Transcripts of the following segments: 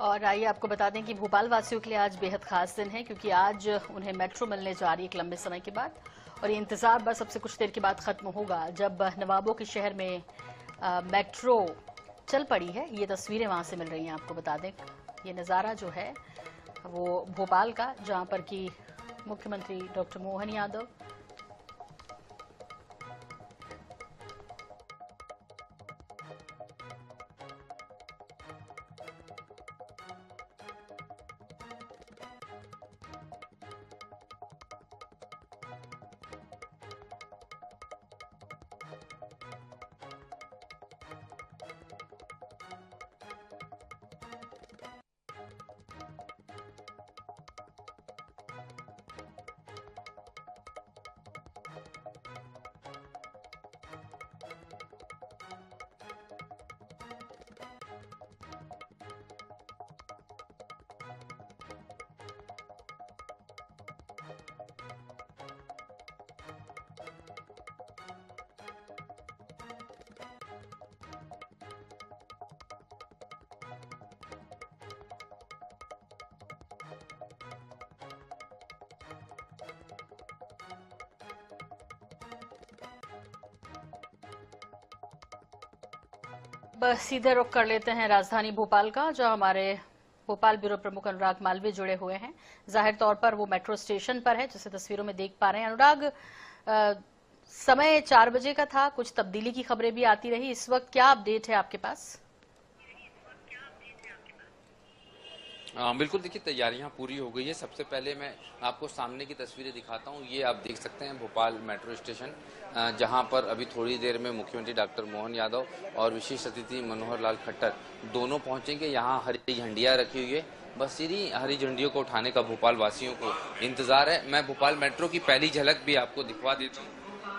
और आइए आपको बता दें कि भोपाल वासियों के लिए आज बेहद खास दिन है, क्योंकि आज उन्हें मेट्रो मिलने जा रही है एक लंबे समय के बाद। और ये इंतजार बस अब से कुछ देर के बाद खत्म होगा, जब नवाबों के शहर में मेट्रो चल पड़ी है। ये तस्वीरें वहां से मिल रही हैं। आपको बता दें ये नज़ारा जो है वो भोपाल का, जहां पर कि मुख्यमंत्री डॉक्टर मोहन यादव, बस सीधे रुख कर लेते हैं राजधानी भोपाल का, जहां हमारे भोपाल ब्यूरो प्रमुख अनुराग मालवीय जुड़े हुए हैं। जाहिर तौर पर वो मेट्रो स्टेशन पर है, जिसे तस्वीरों में देख पा रहे हैं। अनुराग, समय 4 बजे का था, कुछ तब्दीली की खबरें भी आती रही। इस वक्त क्या अपडेट है आपके पास? बिल्कुल, देखिए तैयारियां पूरी हो गई है। सबसे पहले मैं आपको सामने की तस्वीरें दिखाता हूं। ये आप देख सकते हैं भोपाल मेट्रो स्टेशन, जहां पर अभी थोड़ी देर में मुख्यमंत्री डॉक्टर मोहन यादव और विशेष अतिथि मनोहर लाल खट्टर दोनों पहुंचेंगे। यहां हरी झंडियां रखी हुई है, बस इन्हीं हरी झंडियों को उठाने का भोपाल वासियों को इंतजार है। मैं भोपाल मेट्रो की पहली झलक भी आपको दिखवा देता हूँ,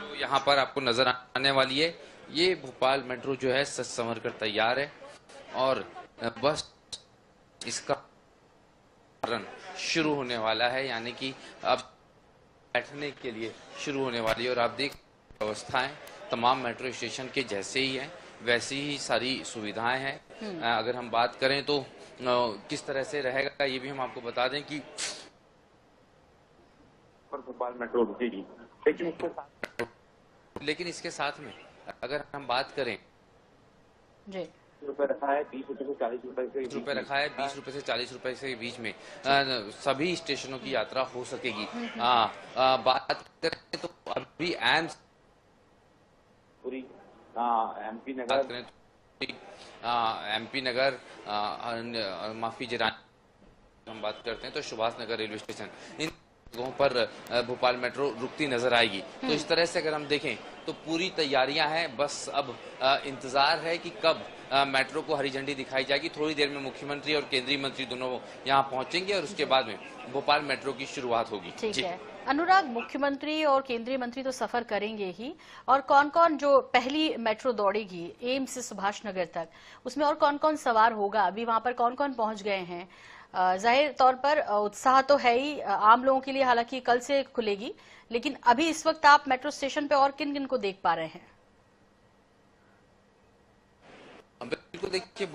जो यहाँ पर आपको नजर आने वाली है। ये भोपाल मेट्रो जो है सज संवर कर तैयार है और बस इसका शुरू होने वाला है, यानी कि अब बैठने के लिए शुरू होने वाली है। और आप देख व्यवस्थाएं तमाम मेट्रो स्टेशन के जैसे ही हैं, वैसी ही सारी सुविधाएं हैं। अगर हम बात करें तो किस तरह से रहेगा ये भी हम आपको बता दें कि भोपाल मेट्रो रुकेगी, लेकिन इसके साथ में अगर हम बात करें जी, रुपए रखा है 20 रुपए से 40 रुपए से 20 रुपए से 40 रुपए के बीच में सभी स्टेशनों की यात्रा हो सकेगी। बात करें तो अभी एम्स पूरी एमपी नगर, बात करें तो एमपी नगर, माफी जिरानी हम बात करते हैं तो सुभाष नगर रेलवे स्टेशन, इन जगहों पर भोपाल मेट्रो रुकती नजर आएगी। तो इस तरह से अगर हम देखें तो पूरी तैयारियां हैं, बस अब इंतजार है कि कब मेट्रो को हरी झंडी दिखाई जाएगी। थोड़ी देर में मुख्यमंत्री और केंद्रीय मंत्री दोनों यहां पहुंचेंगे और उसके बाद में भोपाल मेट्रो की शुरुआत होगी। ठीक है अनुराग, मुख्यमंत्री और केंद्रीय मंत्री तो सफर करेंगे ही, और कौन कौन जो पहली मेट्रो दौड़ेगी एम्स से सुभाष नगर तक, उसमें और कौन कौन सवार होगा? अभी वहां पर कौन कौन पहुंच गए हैं? जाहिर तौर पर उत्साह तो है ही आम लोगों के लिए, हालांकि कल से खुलेगी, लेकिन अभी इस वक्त आप मेट्रो स्टेशन पे और किन किन को देख पा रहे हैं? बिल्कुल, देखिए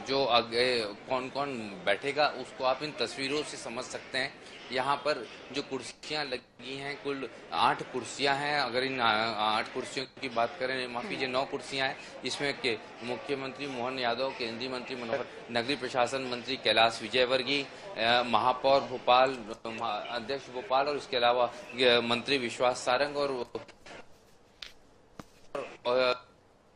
जो आगे कौन कौन बैठेगा उसको आप इन तस्वीरों से समझ सकते हैं। यहाँ पर जो कुर्सियां लगी हैं, कुल 8 कुर्सियां हैं। अगर इन 8 कुर्सियों की बात करें, माफ कीजिए 9 कुर्सियां हैं, जिसमें के मुख्यमंत्री मोहन यादव, केंद्रीय मंत्री मनोहर, नगरीय प्रशासन मंत्री कैलाश विजयवर्गीय, महापौर भोपाल, अध्यक्ष भोपाल और इसके अलावा मंत्री विश्वास सारंग और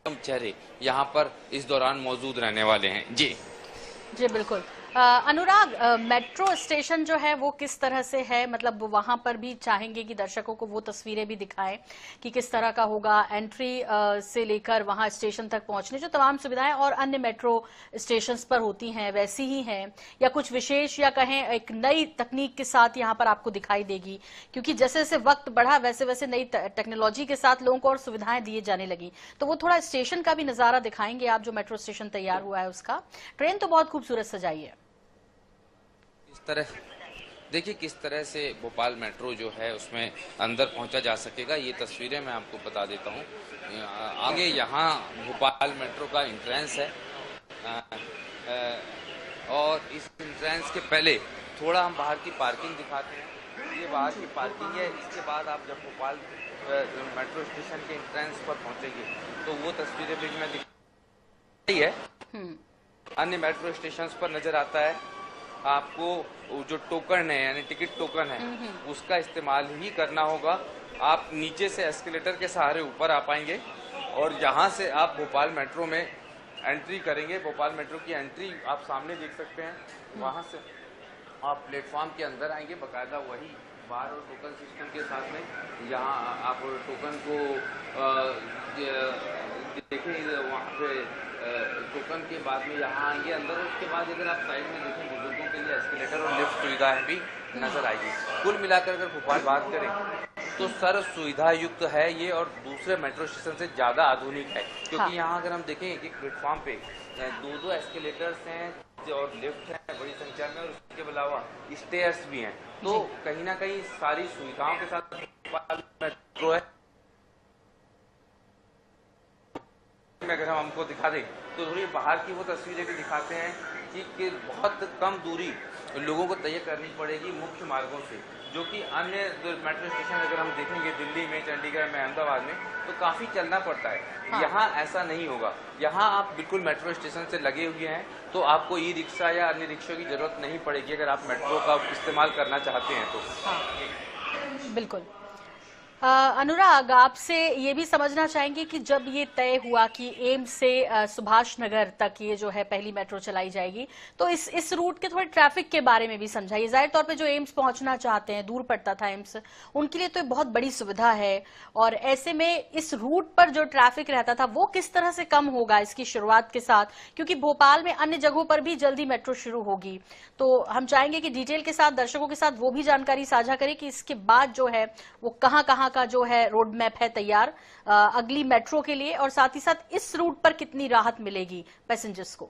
चेहरे यहाँ पर इस दौरान मौजूद रहने वाले हैं। जी बिल्कुल। अनुराग, मेट्रो स्टेशन जो है वो किस तरह से है? मतलब वहां पर भी चाहेंगे कि दर्शकों को वो तस्वीरें भी दिखाएं कि किस तरह का होगा, एंट्री से लेकर वहां स्टेशन तक पहुंचने जो तमाम सुविधाएं और अन्य मेट्रो स्टेशंस पर होती हैं वैसी ही हैं, या कुछ विशेष या कहें एक नई तकनीक के साथ यहाँ पर आपको दिखाई देगी? क्योंकि जैसे जैसे वक्त बढ़ा वैसे वैसे नई टेक्नोलॉजी के साथ लोगों को और सुविधाएं दिए जाने लगी, तो वो थोड़ा स्टेशन का भी नजारा दिखाएंगे आप, जो मेट्रो स्टेशन तैयार हुआ है उसका। ट्रेन तो बहुत खूबसूरत सजाई है। इस तरह देखिए किस तरह से भोपाल मेट्रो जो है उसमें अंदर पहुंचा जा सकेगा, ये तस्वीरें मैं आपको बता देता हूं। आगे यहाँ भोपाल मेट्रो का एंट्रेंस है और इस एंट्रेंस के पहले थोड़ा हम बाहर की पार्किंग दिखाते हैं। ये बाहर की पार्किंग है। इसके बाद आप जब भोपाल मेट्रो स्टेशन के एंट्रेंस पर पहुंचेंगे तो वो तस्वीरें भी मैं दिखाई है। अन्य मेट्रो स्टेशन पर नजर आता है। आपको जो टोकन है यानी टिकट टोकन है उसका इस्तेमाल ही करना होगा। आप नीचे से एस्केलेटर के सहारे ऊपर आ पाएंगे और यहाँ से आप भोपाल मेट्रो में एंट्री करेंगे। भोपाल मेट्रो की एंट्री आप सामने देख सकते हैं। वहाँ से आप प्लेटफॉर्म के अंदर आएंगे, बाकायदा वही बार और टोकन सिस्टम के साथ में। यहाँ आप टोकन को देखें, वहाँ पे टोकन के बाद में यहाँ आएंगे अंदर। उसके बाद अगर आप साइड में देखें बुजुर्गों के लिए एस्केलेटर और लिफ्ट सुविधाएं भी नजर आएगी। कुल मिलाकर अगर भोपाल बात करें तो सर्व सुविधा युक्त है ये और दूसरे मेट्रो स्टेशन से ज्यादा आधुनिक है, क्योंकि यहाँ अगर हम देखें एक प्लेटफॉर्म पे दो एस्केलेटर्स हैं और लिफ्ट है बड़ी संख्या में और उसके अलावा स्टेयर्स भी हैं। तो कहीं ना कहीं सारी सुविधाओं के साथ भोपाल मेट्रो है। अगर हम हमको दिखा दें तो थोड़ी बाहर की वो तस्वीरें भी दिखाते हैं कि बहुत कम दूरी लोगों को तय करनी पड़ेगी मुख्य मार्गों से, जो कि अन्य मेट्रो स्टेशन अगर हम देखेंगे दिल्ली में, चंडीगढ़ में, अहमदाबाद में तो काफी चलना पड़ता है। यहाँ ऐसा नहीं होगा। यहाँ आप बिल्कुल मेट्रो स्टेशन से लगे हुए हैं तो आपको ई रिक्शा या अन्य रिक्शा की जरूरत नहीं पड़ेगी अगर आप मेट्रो का इस्तेमाल करना चाहते हैं तो। बिल्कुल। अनुराग, आपसे ये भी समझना चाहेंगे कि जब ये तय हुआ कि एम्स से सुभाष नगर तक ये जो है पहली मेट्रो चलाई जाएगी, तो इस रूट के थोड़े ट्रैफिक के बारे में भी समझाइए। जाहिर तौर पे जो एम्स पहुंचना चाहते हैं, दूर पड़ता था एम्स, उनके लिए तो ये बहुत बड़ी सुविधा है और ऐसे में इस रूट पर जो ट्रैफिक रहता था वो किस तरह से कम होगा इसकी शुरुआत के साथ, क्योंकि भोपाल में अन्य जगहों पर भी जल्दी मेट्रो शुरू होगी। तो हम चाहेंगे कि डिटेल के साथ दर्शकों के साथ वो भी जानकारी साझा करें कि इसके बाद जो है वो कहां का जो है रोड मैप है तैयार अगली मेट्रो के लिए, और साथ ही साथ इस रूट पर कितनी राहत मिलेगी पैसेंजर्स को।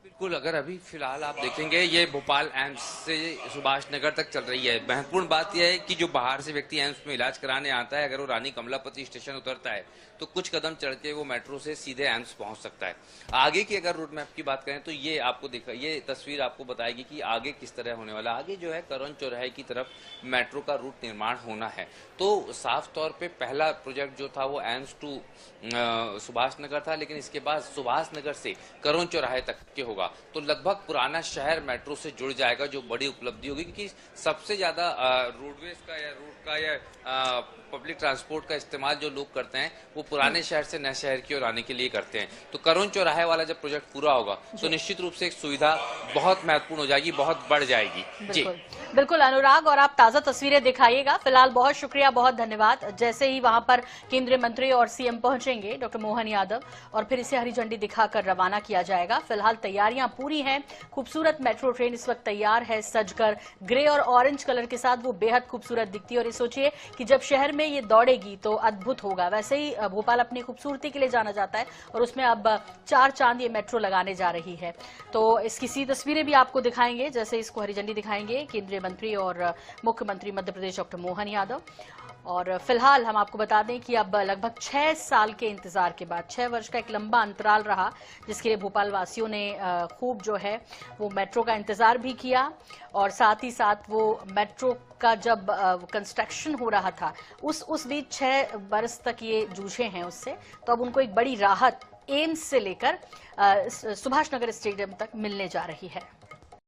बिल्कुल, अगर अभी फिलहाल आप देखेंगे ये भोपाल एम्स से सुभाष नगर तक चल रही है। महत्वपूर्ण बात यह है कि जो बाहर से व्यक्ति एम्स में इलाज कराने आता है, अगर वो रानी कमलापति स्टेशन उतरता है तो कुछ कदम चढ़ के वो मेट्रो से सीधे एम्स पहुंच सकता है। आगे की अगर रूट मैप की बात करें तो ये आपको ये तस्वीर आपको बताएगी कि आगे किस तरह होने वाला। आगे जो है करोन चौराहे की तरफ मेट्रो का रूट निर्माण होना है। तो साफ तौर पे पहला प्रोजेक्ट जो था वो एम्स टू सुभाष नगर था, लेकिन इसके बाद सुभाष नगर से करोन चौराहे तक के होगा तो लगभग पुराना शहर मेट्रो से जुड़ जाएगा, जो बड़ी उपलब्धि होगी, क्योंकि सबसे ज्यादा रोडवेज का या रूट का या पब्लिक ट्रांसपोर्ट का इस्तेमाल जो लोग करते हैं वो पुराने शहर से नए शहर की ओर आने के लिए करते हैं। तो करोन चौराहे वाला जब प्रोजेक्ट पूरा होगा तो निश्चित रूप से एक सुविधा बहुत महत्वपूर्ण हो जाएगी, बहुत बढ़ जाएगी। जी बिल्कुल अनुराग, और आप ताजा तस्वीरें दिखाइएगा। फिलहाल बहुत शुक्रिया, बहुत धन्यवाद। जैसे ही वहां पर केंद्रीय मंत्री और सीएम पहुंचेंगे डॉक्टर मोहन यादव, और फिर इसे हरी झंडी दिखाकर रवाना किया जाएगा। फिलहाल तैयारियां पूरी हैं। खूबसूरत मेट्रो ट्रेन इस वक्त तैयार है सजकर, ग्रे और ऑरेंज कलर के साथ वो बेहद खूबसूरत दिखती है। और ये सोचिए कि जब शहर में ये दौड़ेगी तो अद्भुत होगा। वैसे ही भोपाल अपनी खूबसूरती के लिए जाना जाता है और उसमें अब 4 चांद ये मेट्रो लगाने जा रही है। तो इसकी सी तस्वीरें भी आपको दिखाएंगे जैसे इसको हरी झंडी दिखाएंगे केंद्रीय मंत्री और मुख्यमंत्री मध्य प्रदेश डॉक्टर मोहन यादव। और फिलहाल हम आपको बता दें कि अब लगभग 6 साल के इंतजार के बाद, 6 वर्ष का एक लंबा अंतराल रहा जिसके लिए भोपाल वासियों ने खूब जो है वो मेट्रो का इंतजार भी किया, और साथ ही साथ वो मेट्रो का जब कंस्ट्रक्शन हो रहा था उस बीच 6 बरस तक ये जूझे हैं उससे। तो अब उनको एक बड़ी राहत एम्स से लेकर सुभाष नगर स्टेडियम तक मिलने जा रही है।